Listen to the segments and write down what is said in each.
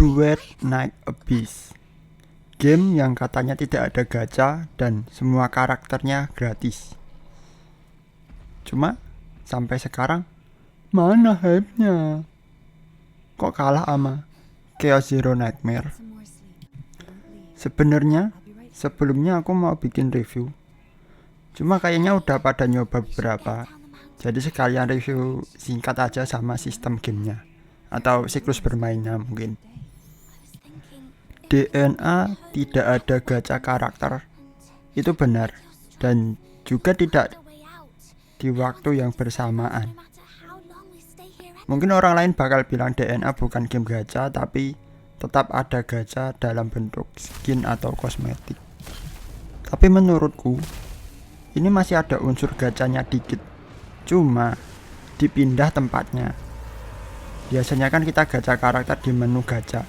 Duet Night Abyss, game yang katanya tidak ada gacha dan semua karakternya gratis. Cuma sampai sekarang mana hype-nya? Kok kalah sama Chaos Zero Nightmare? Sebenarnya sebelumnya aku mau bikin review, cuma kayaknya udah pada nyoba beberapa, jadi sekalian review singkat aja sama sistem gamenya atau siklus bermainnya mungkin. DNA tidak ada gacha karakter, itu benar, dan juga tidak di waktu yang bersamaan. Mungkin orang lain bakal bilang DNA bukan game gacha, tapi tetap ada gacha dalam bentuk skin atau kosmetik. Tapi menurutku ini masih ada unsur gachanya dikit, cuma dipindah tempatnya. Biasanya kan kita gacha karakter di menu gacha,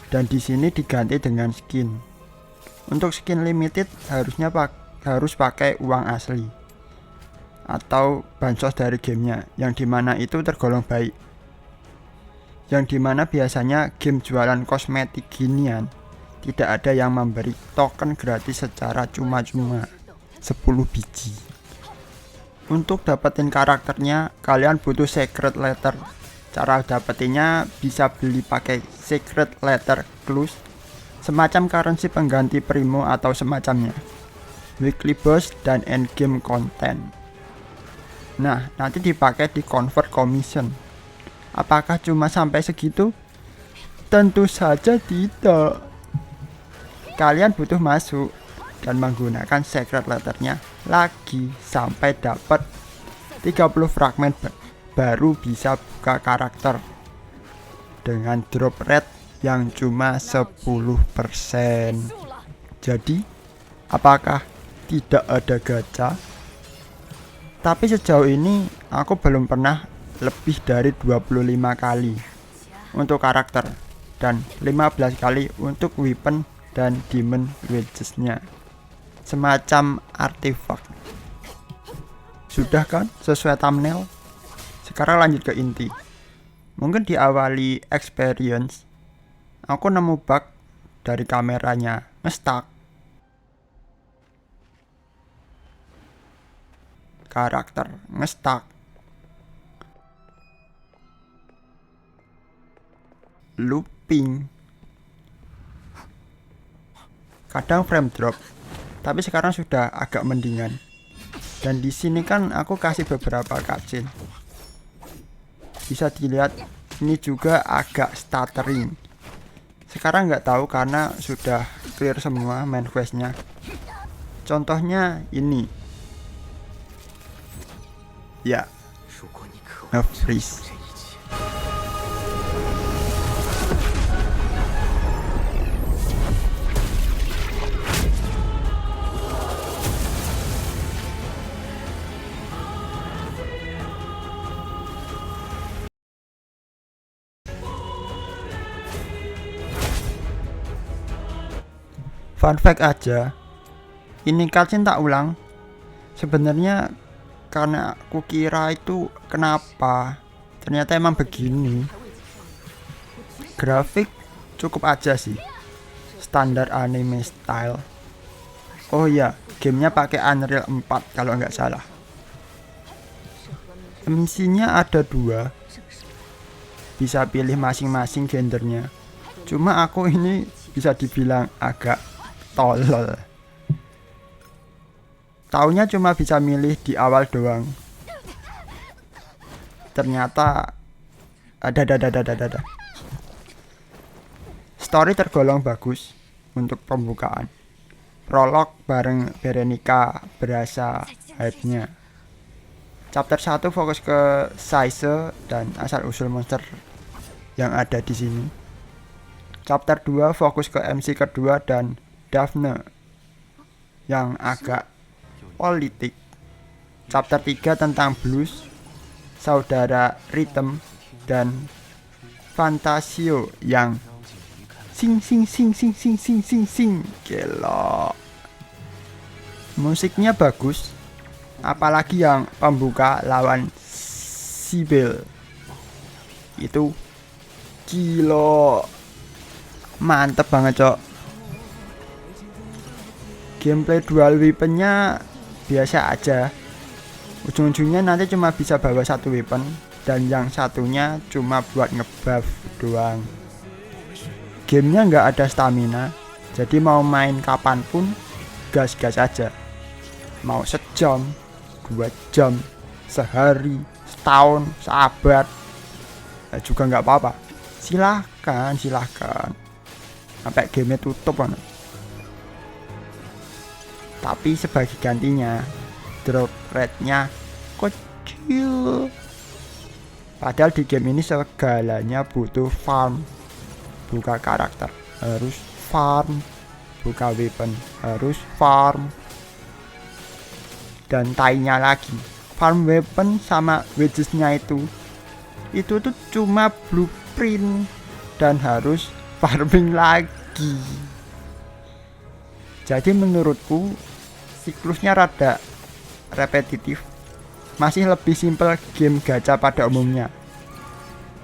dan di sini diganti dengan skin. Untuk skin limited harus pakai uang asli atau bansos dari gamenya, yang dimana itu tergolong baik. Yang dimana biasanya game jualan kosmetik ginian tidak ada yang memberi token gratis secara cuma-cuma 10 biji. Untuk dapetin karakternya kalian butuh secret letter. Cara dapetinnya bisa beli pakai secret letter clues, semacam currency pengganti primo atau semacamnya, weekly boss dan endgame content. Nah, nanti dipakai di convert commission. Apakah cuma sampai segitu? Tentu saja tidak. Kalian butuh masuk dan menggunakan secret letternya lagi sampai dapat 30 fragmen baru bisa buka karakter dengan drop rate yang cuma 10%. Jadi apakah tidak ada gacha? Tapi sejauh ini aku belum pernah lebih dari 25 kali untuk karakter dan 15 kali untuk weapon dan demon wages-nya, semacam artefak. Sudah kan sesuai thumbnail? Sekarang lanjut ke inti. Mungkin diawali experience, aku nemu bug dari kameranya nge-stuck. Karakter nge-stuck. Looping. Kadang frame drop, tapi sekarang sudah agak mendingan. Dan di sini kan aku kasih beberapa cutscene. Bisa dilihat ini juga agak stuttering. Sekarang nggak tahu karena sudah clear semua main questnya. Contohnya ini. Ya, nge-freeze. Fun fact aja, ini cutscene tak ulang. Sebenarnya karena aku kira itu kenapa, ternyata emang begini. Grafik cukup aja sih, standar anime style. Oh ya, gamenya pakai Unreal 4 kalau nggak salah. MC-nya ada 2, bisa pilih masing-masing gendernya. Cuma aku ini bisa dibilang agak tolol. Taunya cuma bisa milih di awal doang. Ternyata ada. Story tergolong bagus untuk pembukaan. Prolog bareng Berenica berasa hype-nya. Chapter 1 fokus ke size dan asal-usul monster yang ada di sini. Chapter 2 fokus ke MC kedua dan Daphne yang agak politik. Chapter 3 tentang blues, saudara Rhythm dan Fantasio yang sing gelo. Musiknya bagus, apalagi yang pembuka lawan Sibel itu gila. Mantep banget cok. Gameplay dual weaponnya biasa aja. Ujung-ujungnya nanti cuma bisa bawa satu weapon, dan yang satunya cuma buat ngebuff doang. Gamenya nggak ada stamina, jadi mau main kapanpun gas-gas aja. Mau sejam, 2 jam, sehari, setahun, seabad, juga nggak apa-apa. Silahkan sampai gamenya tutup kan. Tapi sebagai gantinya drop rate-nya kecil. Padahal di game ini segalanya butuh farm. Buka karakter harus farm, buka weapon harus farm, dan tainya lagi farm weapon sama wagesnya itu tuh cuma blueprint dan harus farming lagi. Jadi menurutku siklusnya rada repetitif, masih lebih simpel game gacha pada umumnya.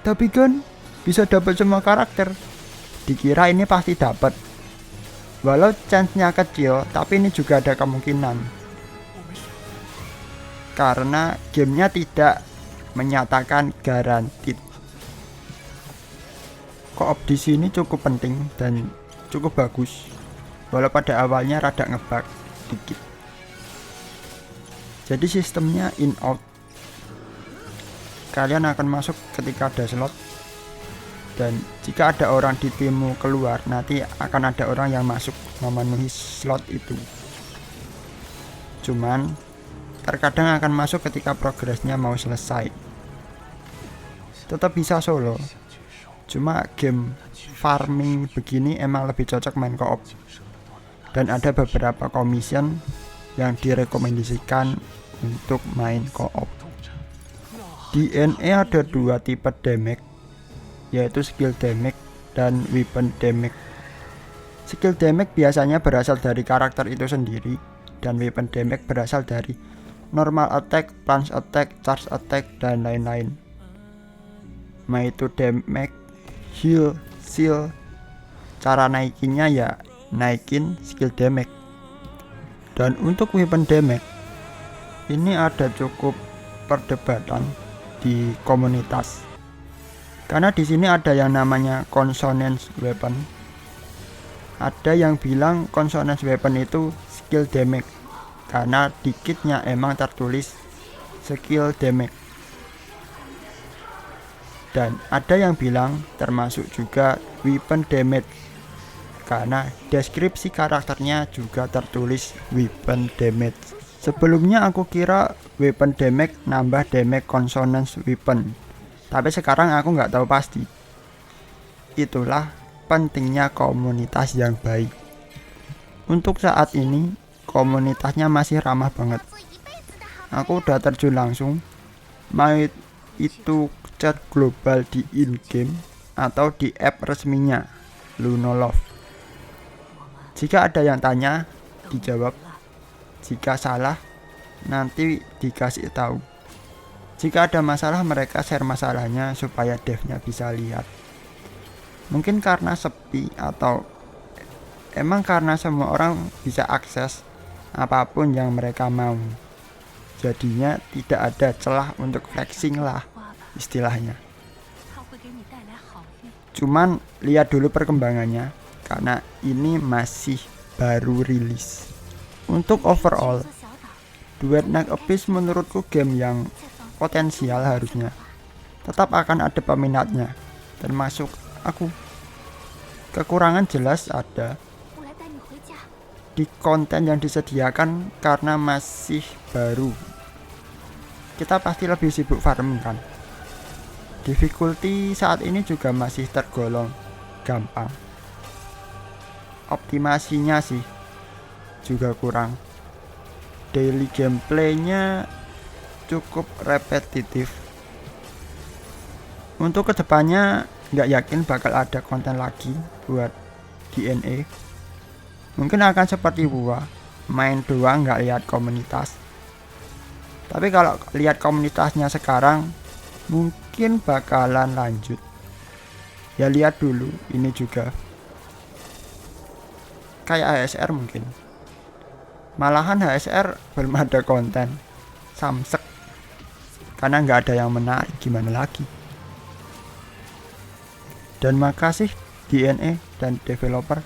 Tapi kan bisa dapat semua karakter, dikira ini pasti dapat. Walau chance-nya kecil, tapi ini juga ada kemungkinan. Karena gamenya tidak menyatakan guaranteed. Co-op di sini cukup penting dan cukup bagus. Walau pada awalnya rada ngebug dikit. Jadi sistemnya in out. Kalian akan masuk ketika ada slot, dan jika ada orang di timmu keluar, nanti akan ada orang yang masuk memenuhi slot itu. Cuman terkadang akan masuk ketika progresnya mau selesai. Tetap bisa solo, cuma game farming begini emang lebih cocok main co-op. Dan ada beberapa commission yang direkomendasikan untuk main co-op. Di NE ada 2 tipe damage, yaitu skill damage dan weapon damage. Skill damage biasanya berasal dari karakter itu sendiri, dan weapon damage berasal dari normal attack, plunge attack, charge attack, dan lain-lain. Yaitu damage, heal, seal. Cara naikinnya ya naikin skill damage. Dan untuk weapon damage ini ada cukup perdebatan di komunitas. Karena di sini ada yang namanya consonance weapon. Ada yang bilang consonance weapon itu skill damage, karena dikitnya emang tertulis skill damage. Dan ada yang bilang termasuk juga weapon damage, karena deskripsi karakternya juga tertulis weapon damage. Sebelumnya aku kira weapon damage nambah damage consonance weapon, tapi sekarang aku nggak tahu pasti. Itulah pentingnya komunitas yang baik. Untuk saat ini komunitasnya masih ramah banget. Aku udah terjun langsung, mau itu chat global di in-game atau di app resminya Lunolove. Jika ada yang tanya, dijawab. Jika salah, nanti dikasih tahu. Jika ada masalah, mereka share masalahnya supaya devnya bisa lihat. Mungkin karena sepi atau emang karena semua orang bisa akses apapun yang mereka mau. Jadinya tidak ada celah untuk flexing lah istilahnya. Cuman lihat dulu perkembangannya, karena ini masih baru rilis. Untuk overall, Duet Night Abyss menurutku game yang potensial harusnya. Tetap akan ada peminatnya, termasuk aku. Kekurangan jelas ada di konten yang disediakan karena masih baru. Kita pasti lebih sibuk farming kan. Difficulty saat ini juga masih tergolong gampang. Optimasinya sih juga kurang. Daily gameplaynya cukup repetitif. Untuk kedepannya nggak yakin bakal ada konten lagi buat DNA. Mungkin akan seperti gua, main doang nggak lihat komunitas. Tapi kalau lihat komunitasnya sekarang, mungkin bakalan lanjut. Ya lihat dulu ini juga. kayak HSR mungkin. Malahan HSR belum ada konten, samsek. Karena nggak ada yang menarik, gimana lagi. Dan makasih DNA dan developer.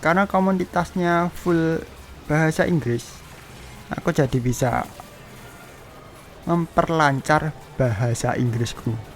Karena komunitasnya full bahasa Inggris, aku jadi bisa memperlancar bahasa Inggrisku.